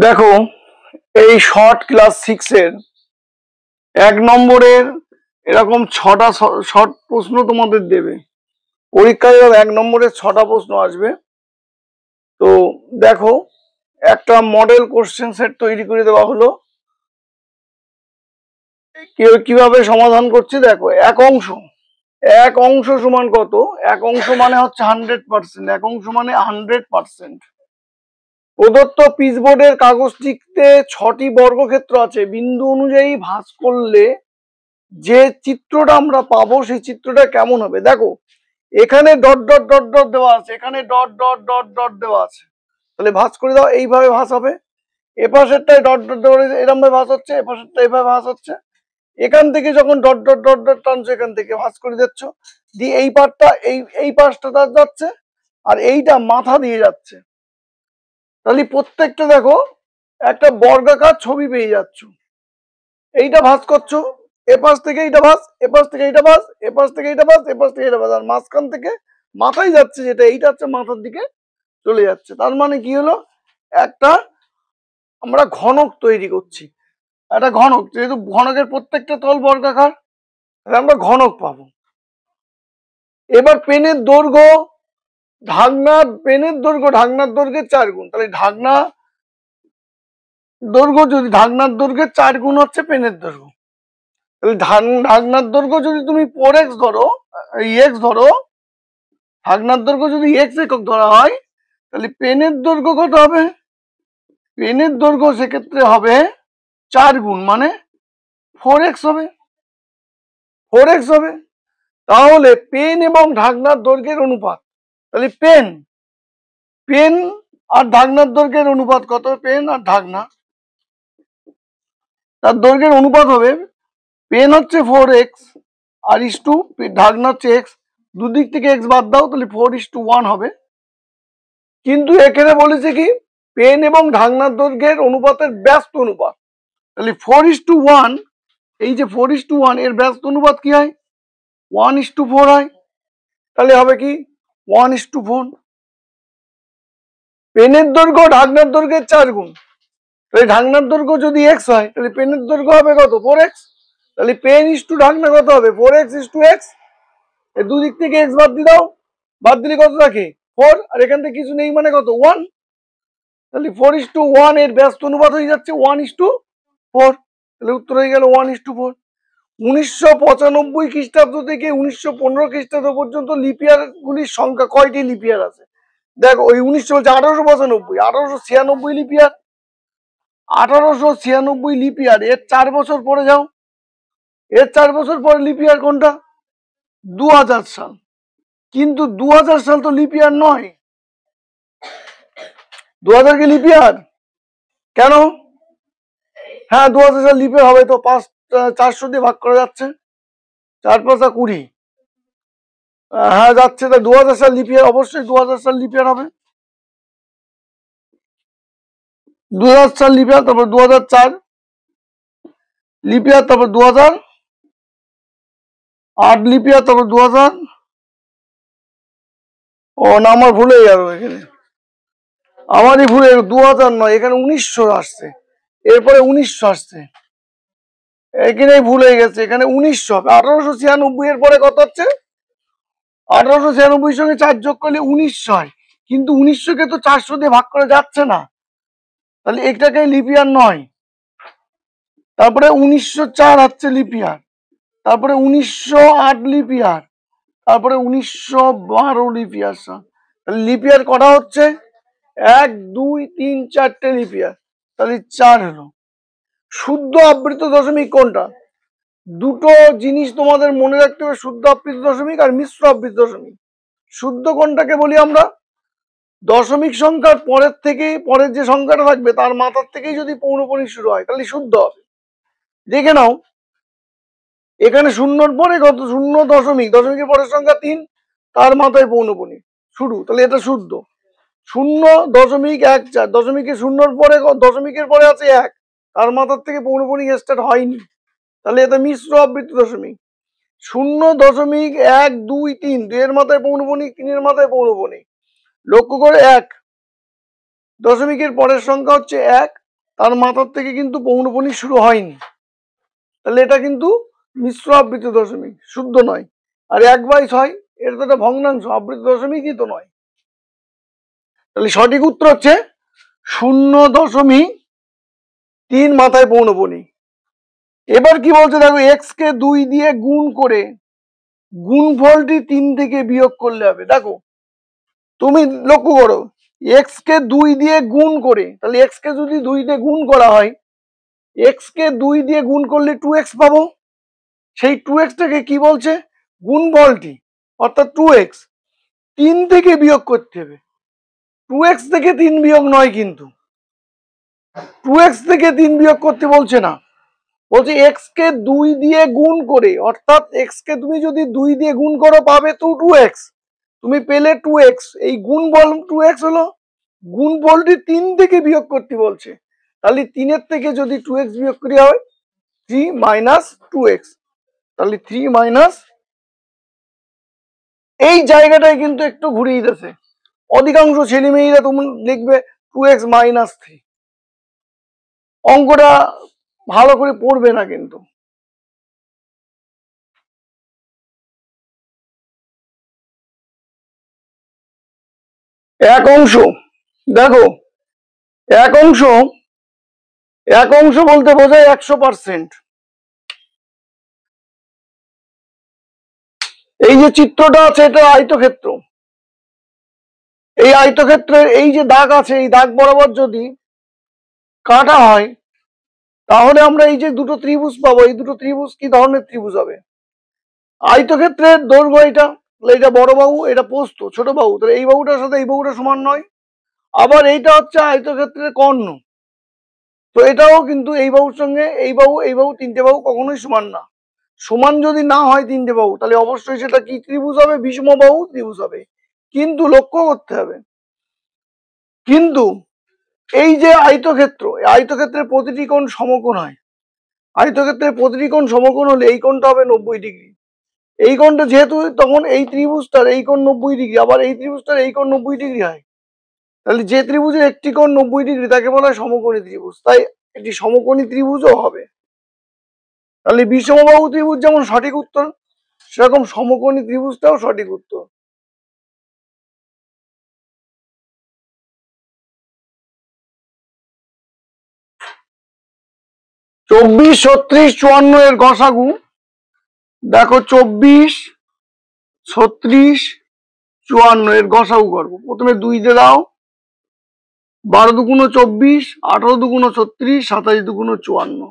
দেখো, এই short class 6 এর 1 নম্বরের এরকম 6টা শর্ট প্রশ্ন তোমাদের দেবে পরীক্ষায়। 1 নম্বরের 6টা প্রশ্ন আসবে। তো দেখো, একটা মডেল কোশ্চেন সেট তৈরি করে দেওয়া হলো। কিভাবে সমাধান করছি দেখো। এক অংশ সমান কত? এক অংশ মানে হচ্ছে 100%। এক অংশ মানে 100%। প্রদত্ত পিচবোর্ডের কাগজটিতে 6টি বর্গক্ষেত্র আছে। বিন্দু অনুযায়ী ভাঁজ করলে যে চিত্রটা আমরা পাবো সেই চিত্রটা কেমন হবে? দেখো, এখানে ডট ডট ডট ডট দেওয়া আছে, এখানে ডট ডট ডট ডট দেওয়া আছে। তাহলে ভাঁজ করে দাও, এইভাবে ভাঁজ হবে। এপাশেরটায় ডট ডট দেওয়া এরকম ভাবে ভাঁজ হচ্ছে, এপাশেরটা এইভাবে ভাঁজ হচ্ছে। এখান থেকে যখন ডট ডট ডট ডট টানছো, এখান থেকে ভাঁজ করে দিচ্ছ, দিয়ে এই পার্টটা এই পাশটা যাচ্ছে, আর এইটা মাথা দিয়ে যাচ্ছে। তাহলে প্রত্যেকটা দেখো একটা বর্গাকার ছবি পেয়ে যাচ্ছ। এইটা ভাঁজ করছো, এপাশ থেকে এইটা ভাঁজ, এপাশ থেকে এইটা ভাঁজ, এপাশ থেকে এইটা ভাঁজ, এপাশ থেকে এইটা ভাঁজ, আর মাঝখান থেকে মাথায় যাচ্ছে, যেটা এইটা হচ্ছে মাথার দিকে চলে যাচ্ছে। তার মানে কি হলো? একটা আমরা ঘনক তৈরি করছি। একটা ঘনক, যেহেতু ঘনকের প্রত্যেকটা তল বর্গাকার, তাহলে আমরা ঘনক পাবো। এবার পেনের দৈর্ঘ্য পেনের দৈর্ঘ্য ঢাকনার দৈর্ঘ্যের 4 গুণ। তাহলে ঢাকনার দৈর্ঘ্যের 4 গুণ হচ্ছে পেনের দৈর্ঘ্য। তাহলে ঢাকনার দৈর্ঘ্য যদি তুমি 4x ধরো, x ধরো, ঢাকনার দৈর্ঘ্য যদি x একক ধরা হয়, তাহলে পেনের দৈর্ঘ্য কত হবে? পেনের দৈর্ঘ্য সেক্ষেত্রে হবে 4 গুণ, মানে 4x হবে। 4x হবে। তাহলে পেন এবং ঢাকনার দৈর্ঘ্যের অনুপাত, তাহলে পেন আর ঢাকনার দৈর্ঘ্যের অনুপাত কত? পেন আর ঢাকনা তার দৈর্ঘ্যের অনুপাত হবে, পেন হচ্ছে 4x আর ইস্টু ঢাকনা হচ্ছে x, দুদিক থেকে x বাদ দাও, তাহলে 4:1 হবে। কিন্তু এখানে বলেছে কি, পেন এবং ঢাকনার দৈর্ঘ্যের অনুপাতের ব্যস্ত অনুপাত। তাহলে 4:1, এই যে 4:1 এর ব্যস্ত অনুপাত কি হয়? 1:4 হয়। তাহলে হবে কি 1:4। পেনের দৈর্ঘ্য ঢাকনার দৈর্ঘ্যের 4 গুণ। তাহলে ঢাকনার দৈর্ঘ্য যদি x হয়, তাহলে পেনের দৈর্ঘ্য হবে কত? 4x। তাহলে পেন ইস্টু ঢাকনা কত হবে? 4x:x। এই দুদিক থেকে x বাদ দিয়ে দাও, বাদ দিলে কত থাকে? 4। আর এখান থেকে কিছু নেই, মানে কত? 1। তাহলে 4:1 এর ব্যস্ত অনুপাত হয়ে যাচ্ছে 1:4। তাহলে উত্তর হয়ে গেল 1:4। 1995 খ্রিস্টাব্দ থেকে 1915 খ্রিস্টাব্দ পর্যন্ত লিপিয়ার গুলির সংখ্যা কয়টি লিপিয়ার আছে? দেখো, ওই 1895, 1896 লিপিয়ার, 1896 লিপিয়ার। এর 4 বছর পরে যাও, এর 4 বছর পরে লিপিয়ার কোনটা? 2000 সাল। কিন্তু 2000 সাল তো লিপিয়ার নয়। 2000 কি লিপিয়ার? কেন? হ্যাঁ, 2000 সাল লিপিয়ার হবে তো। 400 দিয়ে ভাগ করা যাচ্ছে, 4×5 = 20। হ্যাঁ যাচ্ছে। তা 2000 সাল লিপিয়ার, অবশ্যই 2000 সাল লিপিয়ার হবে। 2000 সাল লিপিয়ার, তারপর 2004 লিপিয়ার, তারপর 2008 লিপিয়ার, তারপর 2000। ও না, আমার ভুল হয়ে গেল এখানে, আমারই ভুল। 2000 নয়, এখানে 1900 আসছে, এরপরে 1900 আসছে, এখানেই ভুল হয়ে গেছে। এখানে 1900 হবে। 1896 এর পরে কত হচ্ছে? 1896 সঙ্গে 4 যোগ করলে 1900 হয়। কিন্তু 1900 কে তো 400 দিয়ে ভাগ করা যাচ্ছে না, তাহলে এটাকে লিপিয়ার নয়। তারপরে 1904 হচ্ছে লিপিয়ার, তারপরে 1908 লিপিয়ার, তারপরে 1912 লিপিয়ার। তাহলে লিপিয়ার কটা হচ্ছে? 1, 2, 3, 4টে লিপিয়ার, তাহলে 4 হলো। শুদ্ধ আবৃত দশমিক কোনটা? দুটো জিনিস তোমাদের মনে রাখতে হবে, শুদ্ধ আবৃত দশমিক আর মিশ্র আবৃত দশমিক। শুদ্ধ কোনটাকে বলি আমরা? দশমিক সংখ্যার পরের থেকে, পরের যে সংখ্যাটা থাকবে তার মাথার থেকেই যদি পৌনঃপুনিক শুরু হয়, তাহলে শুদ্ধ হবে। দেখে নাও, এখানে শূন্যর পরে কত? 0 দশমিক, দশমিকের পরের সংখ্যা 3, তার মাথায় পৌনঃপুনিক শুরু, তাহলে এটা শুদ্ধ। 0.14, দশমিকের শূন্যর পরে, দশমিকের পরে আছে 1, তার মাথার থেকে পৌনঃপুনিক স্টার্ট হয়নি, তাহলে এটা মিশ্র আবৃত্তি দশমিক। 0.1, 2, 3, 2 এর মাথায় পৌনঃপুনিক, 3 এর মাথায় পৌনঃপুনিক। লক্ষ্য করে 1, দশমিকের পরের সংখ্যা হচ্ছে 1, তার মাথার থেকে কিন্তু পৌনঃপুনি শুরু হয়নি, তাহলে এটা কিন্তু মিশ্র আবৃত দশমিক, শুদ্ধ নয়। আর 1/6 এটা তো একটা ভগ্নাংশ, আবৃত দশমিকই তো নয়। তাহলে সঠিক উত্তর হচ্ছে 0.3 মাথায় পৌনঃপুনি। এবার কি বলছে দেখো, এক্স কে 2 দিয়ে গুণ করে গুণফলটি 3 থেকে বিয়োগ করলে হবে। দেখো তুমি লক্ষ্য করো, এক্স কে 2 দিয়ে গুণ করে, তাহলে এক্স কে যদি 2 দিয়ে গুণ করা হয়, এক্স কে 2 দিয়ে গুণ করলে 2x পাবো। সেই 2x টাকে কি বলছে, গুণফলটি, অর্থাৎ 2x 3 থেকে বিয়োগ করতে হবে। 2x থেকে 3 বিয়োগ নয়, কিন্তু 2x থেকে 3 বিয়োগ করতে বলছে না, বলছে এক্স কে 2 দিয়ে গুণ করে, অর্থাৎ এক্স কে তুমি যদি 2 দিয়ে গুণ করো পাবে তো 2x, তুমি পেলে 2x, এই গুণফল 2x হলো, গুণফলটি 3 থেকে বিয়োগ করতে বলছে, তাহলে 3 এর থেকে যদি 2x বিয়োগ করা হয় 3 মাইনাস 2x, তাহলে 3 মাইনাস, এই জায়গাটায় কিন্তু একটু ঘুরিয়ে দিতেছে। অধিকাংশ ছেলে মেয়েরা তুমি লিখবে 2x মাইনাস 3, অঙ্কটা ভালো করে পড়বে না কিন্তু। এক অংশ, দেখো এক অংশ বলতে বোঝায় 100%। এই যে চিত্রটা আছে এটা আয়তক্ষেত্র, এই আয়তক্ষেত্রের এই যে দাগ আছে, এই দাগ বরাবর যদি কাটা হয় তাহলে আমরা এই যে দুটো ত্রিভুজ পাবো। এই দুটো ত্রিভুজ কি ধরনের ত্রিভুজ হবে? আয়তক্ষেত্রের দৈর্ঘ্য এটা, এটা বড় বাহু, এটা প্রস্থ ছোট বাহু, তাহলে এই বাহুটার সাথে এই বাহুটা সমান নয়। আবার এইটা হচ্ছে আয়তক্ষেত্রের কর্ণ, তো এটাও কিন্তু এই বাহুর সঙ্গে এই বাহু তিনটে বাহু কখনোই সমান না। সমান যদি না হয় তিনটে বাহু, তাহলে অবশ্যই সেটা কি ত্রিভুজ হবে? বিষমবাহু ত্রিভুজ হবে। কিন্তু লক্ষ্য করতে হবে, কিন্তু এই যে আয়তক্ষেত্র, আয়তক্ষেত্রের প্রতিটি কোণ সমকোণ হয়। আয়তক্ষেত্রের প্রতিটি কোণ সমকোণ হলে এই কোণটা হবে 90°। এই কোণটা যেহেতু তখন এই ত্রিভুজটার এই কোণ 90°, আবার এই ত্রিভুজটার এই কোণ 90° হয়, তাহলে যে ত্রিভুজের একটি কোণ 90° তাকে বলা হয় সমকোণী ত্রিভুজ, তাই এটি সমকোণী ত্রিভুজও হবে। তাহলে বিষমবাহু ত্রিভুজ যেমন সঠিক উত্তর, সেরকম সমকোণী ত্রিভুজটাও সঠিক উত্তর। চব্বিশ, 36, 54 এর গসাগু দেখো, 24, 36, 54 এর গসাগু করবো। প্রথমে 2 দিয়ে দাও, 12 দুগুণ 24, 18 দুগুণ 36, 27 দুগুণ 54।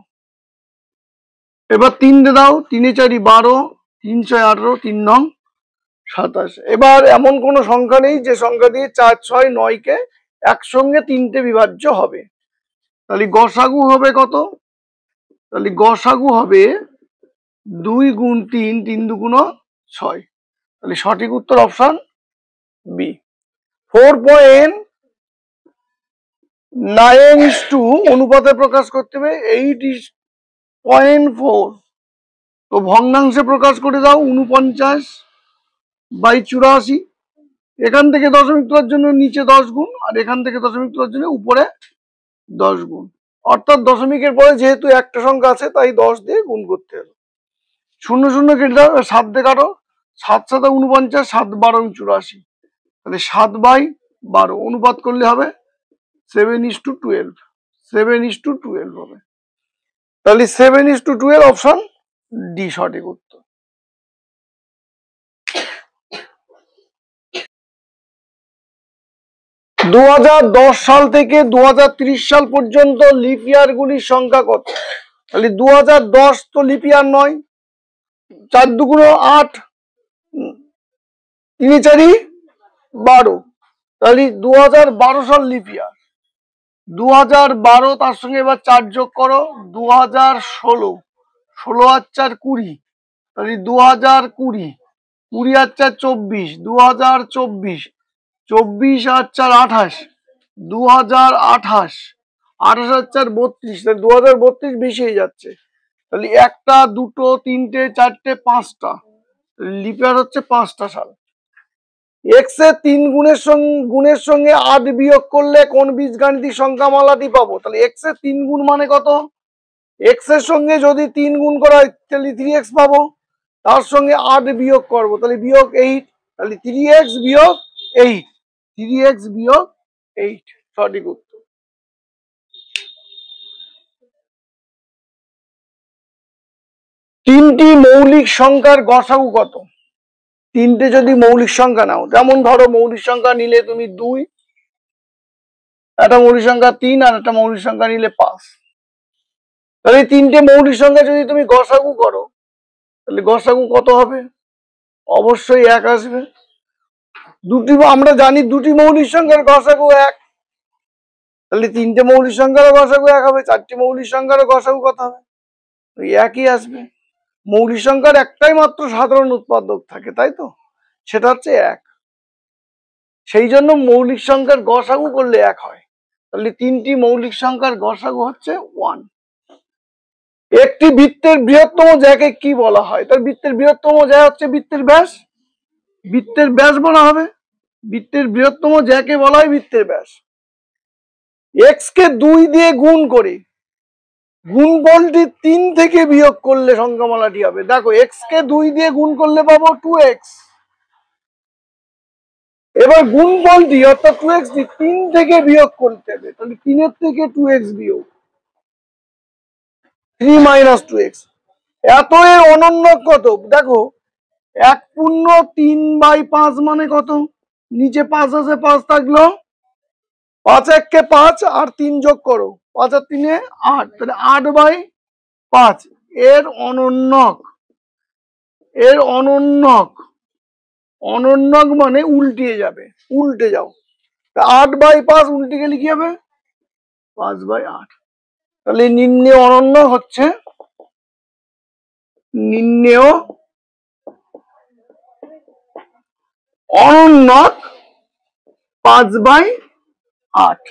এবার 3 দিয়ে দাও, 3 এ 4 12, 3 6 18, 3 নং 27। এবার এমন কোন সংখ্যা নেই যে সংখ্যা দিয়ে 4, 6, 9 কে একসঙ্গে 3টে বিভাজ্য হবে। তাহলে গসাগু হবে কত? তাহলে গসাগু হবে 2 গুণ 3, 3 দুগুণ 6। তাহলে সঠিক উত্তর অপশন বি। 4.9:2 অনুপাতে প্রকাশ করতে হবে 8.4, তো ভগ্নাংশে প্রকাশ করে দাও 49/84। এখান থেকে দশমিক তোলার জন্য নিচে 10 গুণ, আর এখান থেকে দশমিক তোলার জন্য উপরে 10 গুণ, অর্থাৎ দশমিকের পরে যেহেতু একটা সংখ্যা আছে তাই 10 দিয়ে গুণ করতে হবে। 0 0 কেটে দাও, 7 দিয়ে কাটো, 7 7 49, 7 12 84, তাহলে 7/12 অনুপাত করলে হবে 7:12, 7:12 হবে। তাহলে 7:12 অপশন ডি সঠিক উত্তর। 2010 সাল থেকে 2030 সাল পর্যন্ত লিপ ইয়ার গুলির সংখ্যা কত? তাহলে 2010 তো লিপ ইয়ার নয়, 4 দুগুণ 8, 3 4 12, তাহলে 2012 সাল লিপ ইয়ার। 2012 তার সঙ্গে এবার 4 যোগ করো, 2016, 16 আর 4 20, তাহলে 2020, 20 আর 4 24, 2024, 24 আর 4 28, 2028, 28 আর 4 32, তাহলে 2032 বেশি হয়ে যাচ্ছে। তাহলে 1টা 2টো 3টে 4টে 5টা, লিপ ইয়ার হচ্ছে 5টা সাল। এক্স এর 3 গুণের সঙ্গে 8 বিয়োগ করলে কোন বীজগাণিতিক সংখ্যামালাটি পাবো? তাহলে এক্স এর 3 গুণ মানে কত? এক্স এর সঙ্গে যদি 3 গুণ করা হয় তাহলে 3x পাবো, তার সঙ্গে 8 বিয়োগ করবো, তাহলে বিয়োগ 8, তাহলে 3x বিয়োগ 8, 3x বিয়োগ 8 সঠিক উত্তর। তিনটি মৌলিক সংখ্যার গসাগু কত? তিনটে যদি মৌলিক সংখ্যা নাও, যেমন ধরো মৌলিক সংখ্যা নিলে তুমি 2, একটা মৌলিক সংখ্যা 3, আর একটা মৌলিক সংখ্যা নিলে 5, তাহলে তিনটে মৌলিক সংখ্যা যদি তুমি গসাগু করো তাহলে গসাগু কত হবে? অবশ্যই 1 আসবে। আমরা জানি দুটি মৌলিক সংখ্যার গসাগু 1, তাহলে তিনটে মৌলিক সংখ্যারও গসাগু 1 হবে, চারটি মৌলিক সংখ্যারও গসাগু কত হবে? ওই একই আসবে। মৌলিক সংখ্যার একটাই মাত্র সাধারণ উৎপাদক থাকে, তাই তো, সেটা হচ্ছে 1। সেই জন্য মৌলিক সংখ্যার গসাগু করলে 1 হয়। তাহলে তিনটি মৌলিক সংখ্যার গসাগু হচ্ছে 1। একটি বৃত্তের বৃহত্তম জ্যাকে কি বলা হয়? তার বৃত্তের বৃহত্তম জ্যা হচ্ছে বৃত্তের ব্যাস, বৃত্তের ব্যাস বলা হবে। বৃত্তের বৃহত্তম জ্যাকে বলা হয় বৃত্তের ব্যাস। এক্স কে 2 দিয়ে গুণ করে গুণফলটি 3 থেকে বিয়োগ করলে সংখ্যামালাটি হবে। দেখো এক্স কে 2 দিয়ে গুণ করলে পাবো 2x, এবার গুণফলটি অর্থাৎ 2x 3 থেকে বিয়োগ করতে হবে, তাহলে 3 এর থেকে 2x বিয়োগ 3 মাইনাস 2x। এত এর অনন্য কত? দেখো 1 পূর্ণ 3/5 মানে কত? নিচে 5 আছে, 5 থাকলো, 5 1 কে 5 আর 3 যোগ করো, 5 আর 3 এ 8, তাহলে 8/5 এর অনন্যক। এর অনন্যক, অনন্যক মানে উল্টিয়ে যাবে, উল্টে যাও, 8/5 উল্টে গেলে কি হবে? 5/8। তাহলে নির্ণেয় অনন্য হচ্ছে, নির্ণেয় অনন্যক 5/8।